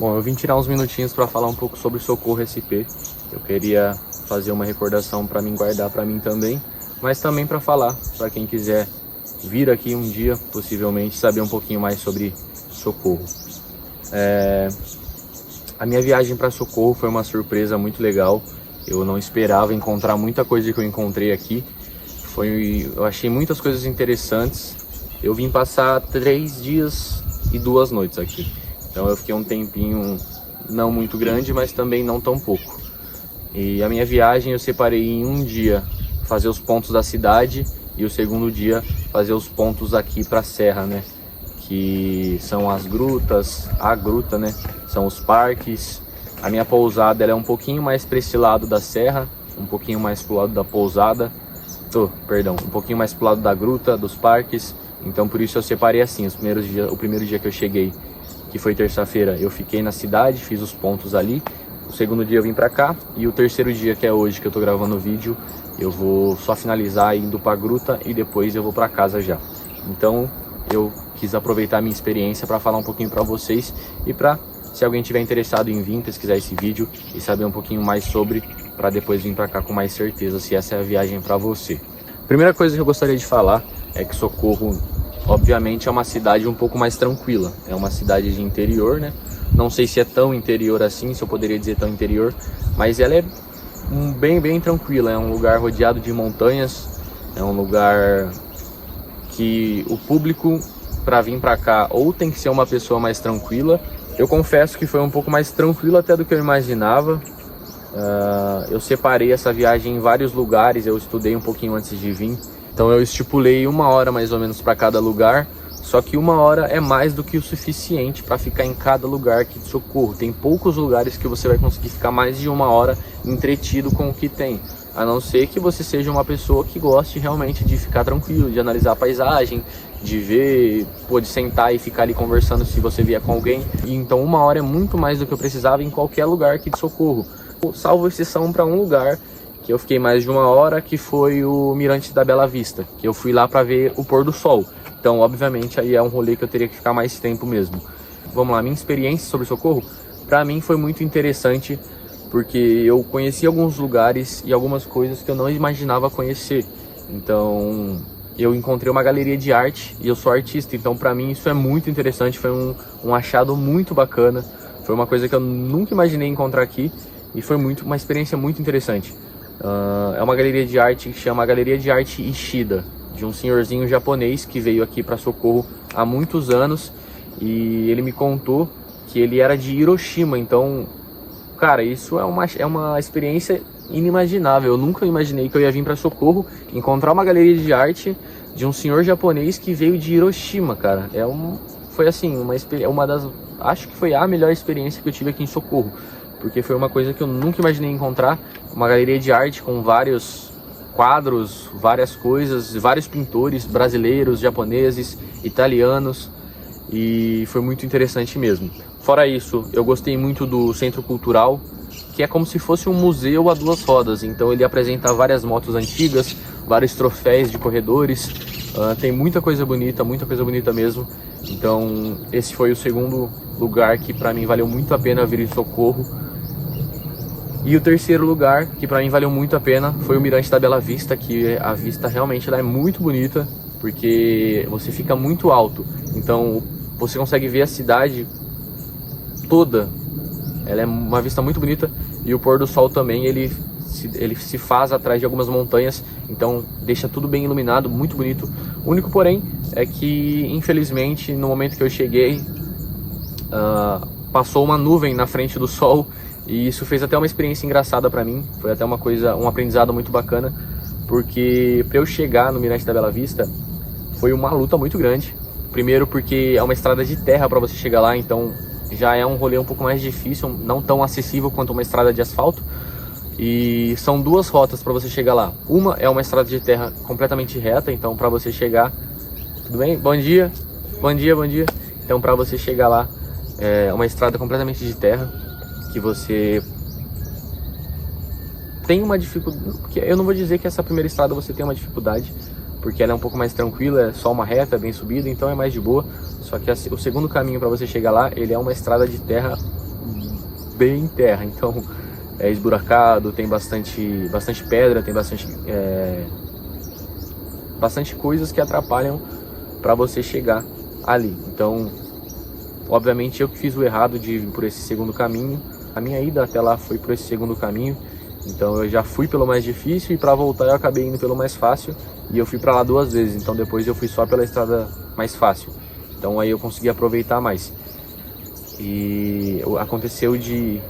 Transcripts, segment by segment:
Bom, eu vim tirar uns minutinhos para falar um pouco sobre Socorro SP. Eu queria fazer uma recordação para mim guardar para mim também, mas também para falar para quem quiser vir aqui um dia, possivelmente, saber um pouquinho mais sobre Socorro. A minha viagem para Socorro foi uma surpresa muito legal. Eu não esperava encontrar muita coisa que eu encontrei aqui. Eu achei muitas coisas interessantes. Eu vim passar 3 dias e 2 noites aqui. Então eu fiquei um tempinho não muito grande, mas também não tão pouco. E a minha viagem eu separei em um dia fazer os pontos da cidade e o segundo dia fazer os pontos aqui para a serra, né? Que são as grutas, a gruta, né? São os parques. A minha pousada ela é um pouquinho mais para esse lado da serra, um pouquinho mais pro lado da pousada. Um pouquinho mais pro lado da gruta, dos parques. Então por isso eu separei assim, o primeiro dia que eu cheguei, que foi terça-feira, eu fiquei na cidade, fiz os pontos ali. O segundo dia eu vim pra cá e o terceiro dia, que é hoje que eu tô gravando o vídeo, eu vou só finalizar indo pra gruta e depois eu vou pra casa já. Então eu quis aproveitar a minha experiência para falar um pouquinho para vocês e para, se alguém tiver interessado em vir pesquisar esse vídeo e saber um pouquinho mais sobre, para depois vir para cá com mais certeza se essa é a viagem para você. Primeira coisa que eu gostaria de falar é que Socorro, obviamente, é uma cidade um pouco mais tranquila. É uma cidade de interior, né? Não sei se é tão interior assim, se eu poderia dizer tão interior, mas ela é bem tranquila. É um lugar rodeado de montanhas, é um lugar que o público, para vir para cá, ou tem que ser uma pessoa mais tranquila. Eu confesso que foi um pouco mais tranquilo até do que eu imaginava. Eu separei essa viagem em vários lugares, eu estudei um pouquinho antes de vir. Então eu estipulei 1 hora mais ou menos para cada lugar, só que 1 hora é mais do que o suficiente para ficar em cada lugar aqui de Socorro. Tem poucos lugares que você vai conseguir ficar mais de 1 hora entretido com o que tem, a não ser que você seja uma pessoa que goste realmente de ficar tranquilo, de analisar a paisagem, de ver, de sentar e ficar ali conversando se você vier com alguém. E então 1 hora é muito mais do que eu precisava em qualquer lugar aqui de Socorro, salvo exceção para um lugar que eu fiquei mais de 1 hora, que foi o Mirante da Bela Vista, que eu fui lá para ver o pôr do sol. Então, obviamente, aí é um rolê que eu teria que ficar mais tempo mesmo. Vamos lá, minha experiência sobre Socorro, para mim foi muito interessante, porque eu conheci alguns lugares e algumas coisas que eu não imaginava conhecer. Então, eu encontrei uma galeria de arte e eu sou artista, então para mim isso é muito interessante, foi um achado muito bacana, foi uma coisa que eu nunca imaginei encontrar aqui e foi uma experiência muito interessante. É uma galeria de arte que chama Galeria de Arte Ishida, de um senhorzinho japonês que veio aqui para Socorro há muitos anos, e ele me contou que ele era de Hiroshima. Então, cara, isso é uma experiência inimaginável. Eu nunca imaginei que eu ia vir para Socorro, encontrar uma galeria de arte de um senhor japonês que veio de Hiroshima, cara. Foi assim, acho que foi a melhor experiência que eu tive aqui em Socorro, porque foi uma coisa que eu nunca imaginei encontrar, uma galeria de arte com vários quadros, várias coisas, vários pintores brasileiros, japoneses, italianos, e foi muito interessante mesmo. Fora isso, eu gostei muito do Centro Cultural, que é como se fosse um museu a 2 rodas, então ele apresenta várias motos antigas, vários troféus de corredores, tem muita coisa bonita mesmo. Então esse foi o segundo lugar que para mim valeu muito a pena vir em Socorro. E o terceiro lugar, que para mim valeu muito a pena, foi o Mirante da Bela Vista, que a vista realmente ela é muito bonita, porque você fica muito alto, então você consegue ver a cidade toda. Ela é uma vista muito bonita, e o pôr do sol também, ele se faz atrás de algumas montanhas, então deixa tudo bem iluminado, muito bonito. O único porém é que, infelizmente, no momento que eu cheguei, passou uma nuvem na frente do sol, e isso fez até uma experiência engraçada para mim. Foi até um aprendizado muito bacana, porque para eu chegar no Mirante da Bela Vista foi uma luta muito grande. Primeiro porque é uma estrada de terra para você chegar lá, então já é um rolê um pouco mais difícil, não tão acessível quanto uma estrada de asfalto. E são 2 rotas para você chegar lá. Uma é uma estrada de terra completamente reta, então para você chegar... Tudo bem? Bom dia. Então para você chegar lá é uma estrada completamente de terra, que você tem uma dificuldade. Eu não vou dizer que essa primeira estrada você tem uma dificuldade, porque ela é um pouco mais tranquila, é só uma reta, bem subida, então é mais de boa. Só que o segundo caminho para você chegar lá, ele é uma estrada de terra bem terra, então é esburacado, tem bastante pedra, tem bastante coisas que atrapalham para você chegar ali. Então, obviamente eu que fiz o errado de ir por esse segundo caminho. A minha ida até lá foi por esse segundo caminho, então eu já fui pelo mais difícil e para voltar eu acabei indo pelo mais fácil, e eu fui para lá 2 vezes, então depois eu fui só pela estrada mais fácil. Então aí eu consegui aproveitar mais. E aconteceu de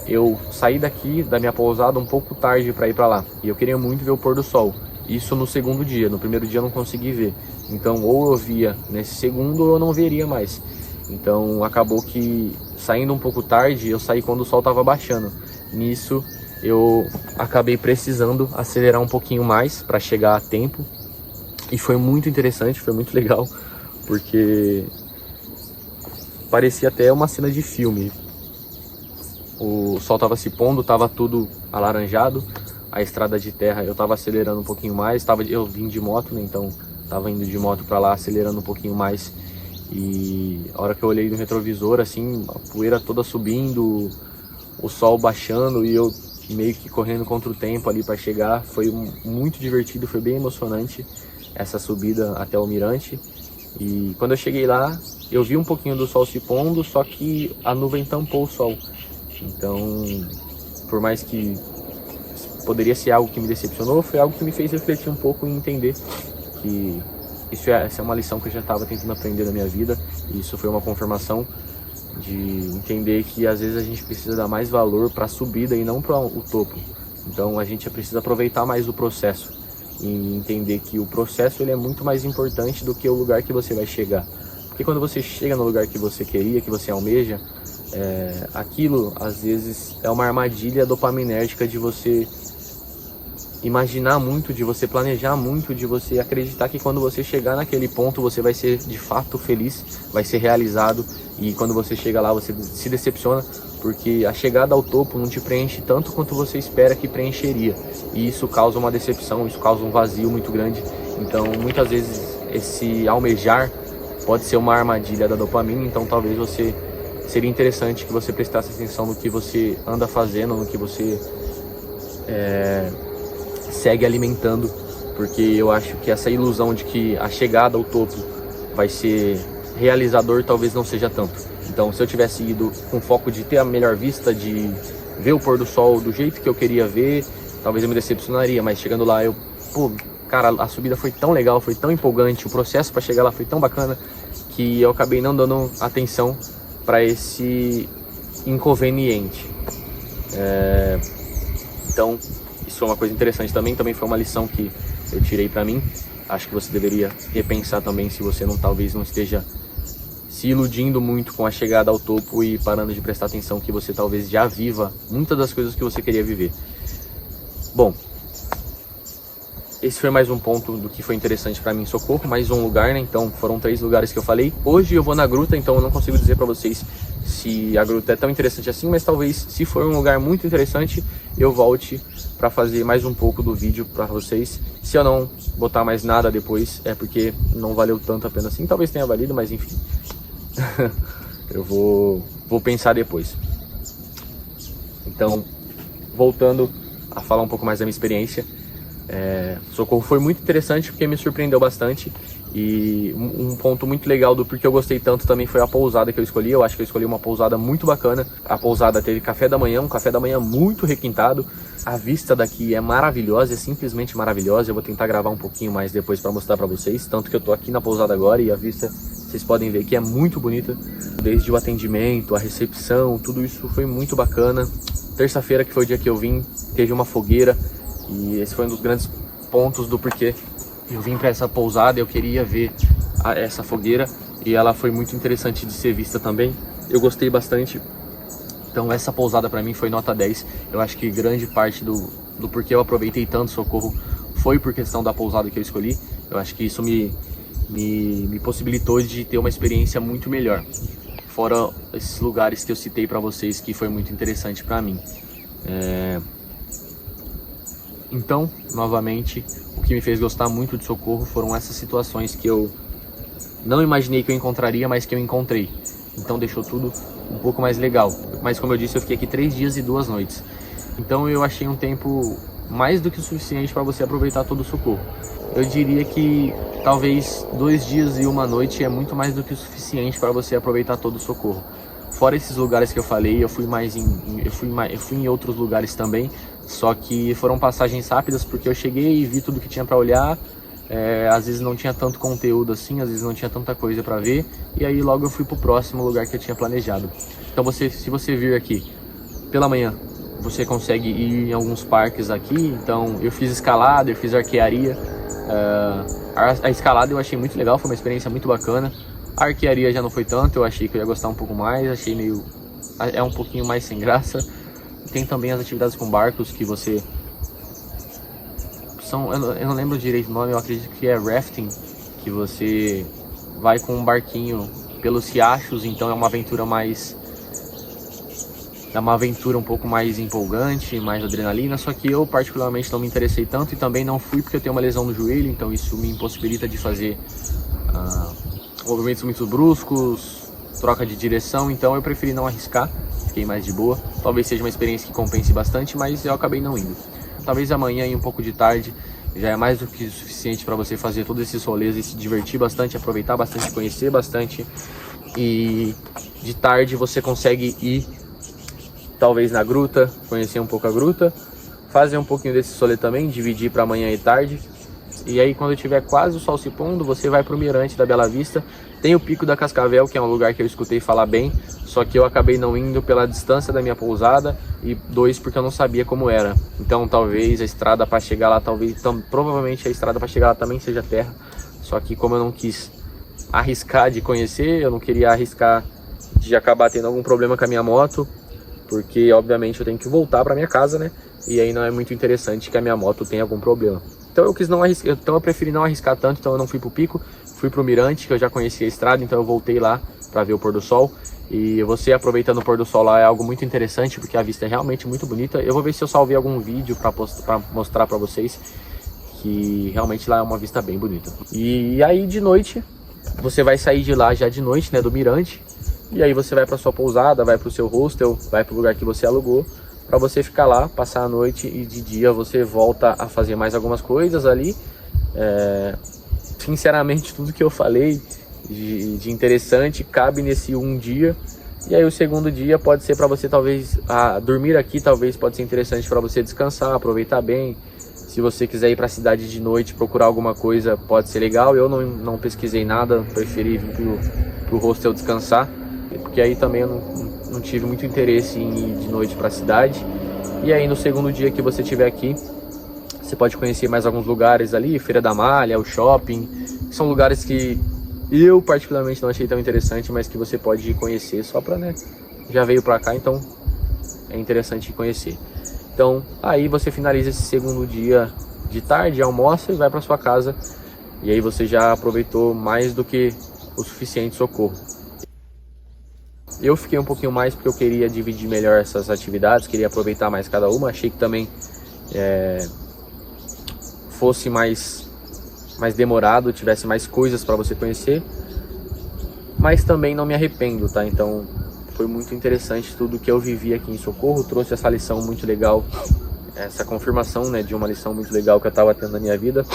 eu sair daqui da minha pousada um pouco tarde para ir para lá, e eu queria muito ver o pôr do sol. Isso no segundo dia, no primeiro dia eu não consegui ver. Então ou eu via nesse segundo ou eu não veria mais. Então acabou que saindo um pouco tarde, eu saí quando o sol estava baixando. Nisso eu acabei precisando acelerar um pouquinho mais para chegar a tempo. E foi muito interessante, foi muito legal, porque parecia até uma cena de filme. O sol estava se pondo, estava tudo alaranjado. A estrada de terra eu estava acelerando um pouquinho mais, eu vim de moto, né? Então estava indo de moto para lá, acelerando um pouquinho mais. E a hora que eu olhei no retrovisor, assim, a poeira toda subindo, o sol baixando e eu meio que correndo contra o tempo ali para chegar, foi muito divertido, foi bem emocionante essa subida até o mirante. E quando eu cheguei lá, eu vi um pouquinho do sol se pondo, só que a nuvem tampou o sol. Então, por mais que poderia ser algo que me decepcionou, foi algo que me fez refletir um pouco e entender que essa é uma lição que eu já estava tentando aprender na minha vida. E isso foi uma confirmação de entender que às vezes a gente precisa dar mais valor para a subida e não para o topo. Então a gente precisa aproveitar mais o processo e entender que o processo ele é muito mais importante do que o lugar que você vai chegar. Porque quando você chega no lugar que você queria, que você almeja, aquilo às vezes é uma armadilha dopaminérgica de você imaginar muito, de você planejar muito, de você acreditar que quando você chegar naquele ponto você vai ser de fato feliz, vai ser realizado, e quando você chega lá você se decepciona porque a chegada ao topo não te preenche tanto quanto você espera que preencheria, e isso causa uma decepção, isso causa um vazio muito grande. Então muitas vezes esse almejar pode ser uma armadilha da dopamina. Então talvez seria interessante que você prestasse atenção no que você anda fazendo, no que você segue alimentando, porque eu acho que essa ilusão de que a chegada ao topo vai ser realizador talvez não seja tanto. Então se eu tivesse ido com foco de ter a melhor vista, de ver o pôr do sol do jeito que eu queria ver, talvez eu me decepcionaria, mas chegando lá cara, a subida foi tão legal, foi tão empolgante, o processo para chegar lá foi tão bacana, que eu acabei não dando atenção para esse inconveniente. Então isso é uma coisa interessante também foi uma lição que eu tirei para mim. Acho que você deveria repensar também se você talvez não esteja se iludindo muito com a chegada ao topo e parando de prestar atenção que você talvez já viva muitas das coisas que você queria viver. Bom, esse foi mais um ponto do que foi interessante para mim em Socorro, mais um lugar, né? Então foram 3 lugares que eu falei. Hoje eu vou na gruta, então eu não consigo dizer para vocês se a gruta é tão interessante assim, mas talvez se for um lugar muito interessante, eu volte para fazer mais um pouco do vídeo para vocês. Se eu não botar mais nada depois, é porque não valeu tanto a pena assim. Talvez tenha valido, mas enfim. Eu vou pensar depois. Então, voltando a falar um pouco mais da minha experiência, Socorro foi muito interessante porque me surpreendeu bastante. E um ponto muito legal do porquê eu gostei tanto também foi a pousada que eu escolhi. Eu acho que eu escolhi uma pousada muito bacana. A pousada teve café da manhã, um café da manhã muito requintado. A vista daqui é maravilhosa, é simplesmente maravilhosa. Eu vou tentar gravar um pouquinho mais depois para mostrar para vocês. Tanto que eu tô aqui na pousada agora e a vista, vocês podem ver que é muito bonita. Desde o atendimento, a recepção, tudo isso foi muito bacana. Terça-feira, que foi o dia que eu vim, teve uma fogueira. E esse foi um dos grandes pontos do porquê eu vim para essa pousada. Eu queria ver essa fogueira e ela foi muito interessante de ser vista também. Eu gostei bastante. Então essa pousada para mim foi nota 10. Eu acho que grande parte do porquê eu aproveitei tanto Socorro foi por questão da pousada que eu escolhi. Eu acho que isso me possibilitou de ter uma experiência muito melhor. Fora esses lugares que eu citei para vocês, que foi muito interessante para mim. Então, novamente, o que me fez gostar muito de Socorro foram essas situações que eu não imaginei que eu encontraria, mas que eu encontrei. então deixou tudo um pouco mais legal. Mas como eu disse, eu fiquei aqui 3 dias e 2 noites. Então eu achei um tempo mais do que o suficiente para você aproveitar todo o Socorro. Eu diria que talvez 2 dias e 1 noite é muito mais do que o suficiente para você aproveitar todo o Socorro. Fora esses lugares que eu falei, eu fui em outros lugares também, só que foram passagens rápidas porque eu cheguei e vi tudo que tinha para olhar. Às vezes não tinha tanto conteúdo assim, às vezes não tinha tanta coisa para ver, e aí logo eu fui pro próximo lugar que eu tinha planejado. Então se você vir aqui pela manhã, você consegue ir em alguns parques aqui. Então eu fiz escalada, eu fiz arquearia. A escalada eu achei muito legal, foi uma experiência muito bacana. A arquearia já não foi tanto, eu achei que eu ia gostar um pouco mais, achei um pouquinho mais sem graça. Tem também as atividades com barcos que você... eu não lembro direito o nome, eu acredito que é rafting, que você vai com um barquinho pelos riachos, então é uma aventura um pouco mais empolgante, mais adrenalina, só que eu particularmente não me interessei tanto e também não fui porque eu tenho uma lesão no joelho, então isso me impossibilita de fazer movimentos muito bruscos, troca de direção, então eu preferi não arriscar, fiquei mais de boa. Talvez seja uma experiência que compense bastante, mas eu acabei não indo. Talvez amanhã e um pouco de tarde já é mais do que o suficiente para você fazer todos esses rolês e se divertir bastante, aproveitar bastante, conhecer bastante. E de tarde você consegue ir talvez na gruta, conhecer um pouco a gruta, fazer um pouquinho desse rolê também, dividir para amanhã e tarde. E aí quando tiver quase o sol se pondo, você vai para o mirante da Bela Vista. Tem o Pico da Cascavel, que é um lugar que eu escutei falar bem, só que eu acabei não indo pela distância da minha pousada e 2 porque eu não sabia como era. Então talvez a estrada para chegar lá, provavelmente a estrada para chegar lá também seja terra. Só que como eu não quis arriscar de conhecer, eu não queria arriscar de acabar tendo algum problema com a minha moto, porque obviamente eu tenho que voltar para minha casa, né? E aí não é muito interessante que a minha moto tenha algum problema. Então eu preferi não arriscar tanto, então eu não fui pro Pico, fui pro Mirante, que eu já conhecia a estrada, então eu voltei lá para ver o pôr do sol. E você aproveitando o pôr do sol lá é algo muito interessante, porque a vista é realmente muito bonita. Eu vou ver se eu salvei algum vídeo para mostrar para vocês, que realmente lá é uma vista bem bonita. E aí de noite, você vai sair de lá já de noite, né, do Mirante, e aí você vai para sua pousada, vai para o seu hostel, vai para o lugar que você alugou, para você ficar lá, passar a noite, e de dia você volta a fazer mais algumas coisas ali. Sinceramente, tudo que eu falei de interessante cabe nesse um dia. E aí o segundo dia pode ser para você talvez dormir aqui, talvez pode ser interessante para você descansar, aproveitar bem. Se você quiser ir para a cidade de noite procurar alguma coisa, pode ser legal. Eu não pesquisei nada, preferi vir pro hostel descansar, porque aí também eu não tive muito interesse em ir de noite para a cidade. E aí no segundo dia que você estiver aqui, você pode conhecer mais alguns lugares ali, Feira da Malha, o shopping. São lugares que eu particularmente não achei tão interessante, mas que você pode conhecer só para, né, já veio para cá, então é interessante conhecer. Então aí você finaliza esse segundo dia de tarde, almoça e vai para sua casa. E aí você já aproveitou mais do que o suficiente Socorro. Eu fiquei um pouquinho mais porque eu queria dividir melhor essas atividades, queria aproveitar mais cada uma. Achei que também fosse mais demorado, tivesse mais coisas para você conhecer, mas também não me arrependo, tá? Então foi muito interessante tudo que eu vivi aqui em Socorro, trouxe essa lição muito legal, essa confirmação, né, de uma lição muito legal que eu estava tendo na minha vida,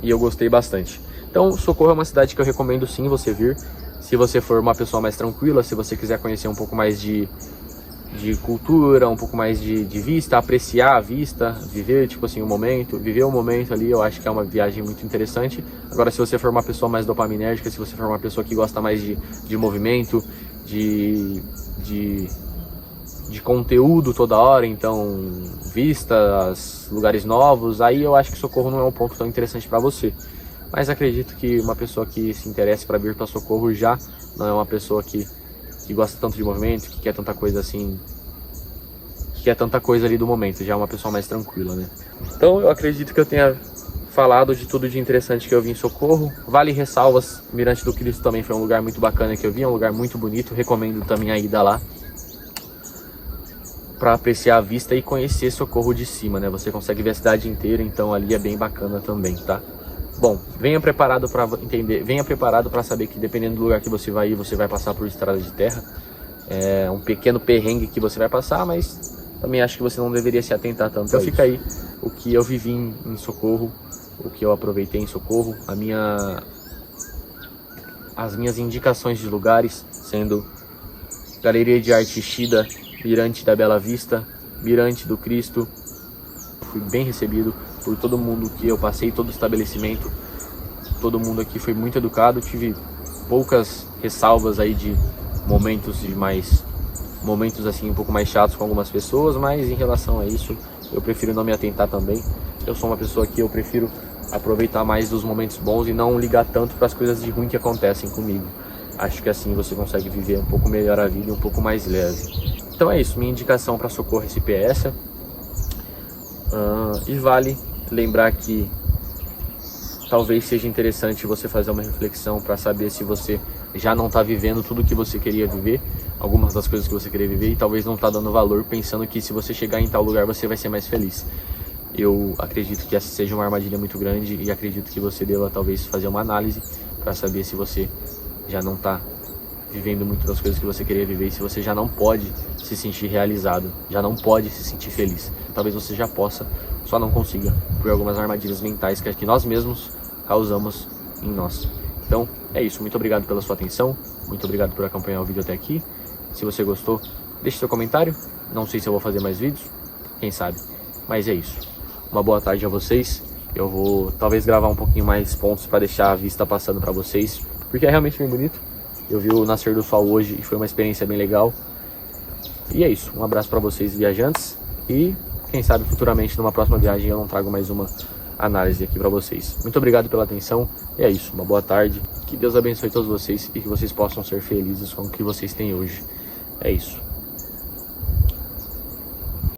e eu gostei bastante. Então Socorro é uma cidade que eu recomendo sim você vir, se você for uma pessoa mais tranquila, se você quiser conhecer um pouco mais de cultura, um pouco mais de vista, apreciar a vista, viver tipo assim viver o momento ali, eu acho que é uma viagem muito interessante. Agora, se você for uma pessoa mais dopaminérgica, se você for uma pessoa que gosta mais de movimento, de conteúdo toda hora, então vistas, lugares novos, aí eu acho que Socorro não é um ponto tão interessante para você. Mas acredito que uma pessoa que se interesse para vir para Socorro já não é uma pessoa que gosta tanto de movimento, que quer tanta coisa assim, que quer tanta coisa ali do momento, já é uma pessoa mais tranquila, né? Então eu acredito que eu tenha falado de tudo de interessante que eu vi em Socorro. Vale ressalvas, Mirante do Cristo também foi um lugar muito bacana que eu vi, é um lugar muito bonito, recomendo também a ida lá para apreciar a vista e conhecer Socorro de cima, né? Você consegue ver a cidade inteira, então ali é bem bacana também, tá? Bom, venha preparado para entender, venha preparado para saber que dependendo do lugar que você vai ir, você vai passar por estrada de terra. É um pequeno perrengue que você vai passar, mas também acho que você não deveria se atentar tanto. Então fica aí o que eu vivi em Socorro, o que eu aproveitei em Socorro, as minhas indicações de lugares, sendo Galeria de Arte Shida, Mirante da Bela Vista, Mirante do Cristo. Fui bem recebido por todo mundo que eu passei, todo o estabelecimento. Todo mundo aqui foi muito educado, tive poucas ressalvas aí de momentos assim um pouco mais chatos com algumas pessoas, mas em relação a isso eu prefiro não me atentar também. Eu sou uma pessoa que eu prefiro aproveitar mais dos momentos bons e não ligar tanto para as coisas de ruim que acontecem comigo. Acho que assim você consegue viver um pouco melhor a vida e um pouco mais leve. Então é isso, minha indicação para Socorro SP é essa. E vale lembrar que talvez seja interessante você fazer uma reflexão para saber se você já não está vivendo tudo que você queria viver, algumas das coisas que você queria viver, e talvez não está dando valor, pensando que se você chegar em tal lugar você vai ser mais feliz. Eu acredito que essa seja uma armadilha muito grande e acredito que você deva talvez fazer uma análise para saber se você já não está vivendo muito das coisas que você queria viver e se você já não pode se sentir realizado, já não pode se sentir feliz. Talvez você já possa, só não consiga, por algumas armadilhas mentais que nós mesmos causamos em nós. Então é isso, muito obrigado pela sua atenção, muito obrigado por acompanhar o vídeo até aqui. Se você gostou, deixe seu comentário, não sei se eu vou fazer mais vídeos, quem sabe, mas é isso. Uma boa tarde a vocês, eu vou talvez gravar um pouquinho mais pontos para deixar a vista passando para vocês, porque é realmente bem bonito. Eu vi o nascer do sol hoje e foi uma experiência bem legal. E é isso, um abraço para vocês viajantes e quem sabe futuramente numa próxima viagem eu não trago mais uma análise aqui para vocês. Muito obrigado pela atenção e é isso, uma boa tarde, que Deus abençoe todos vocês e que vocês possam ser felizes com o que vocês têm hoje. É isso.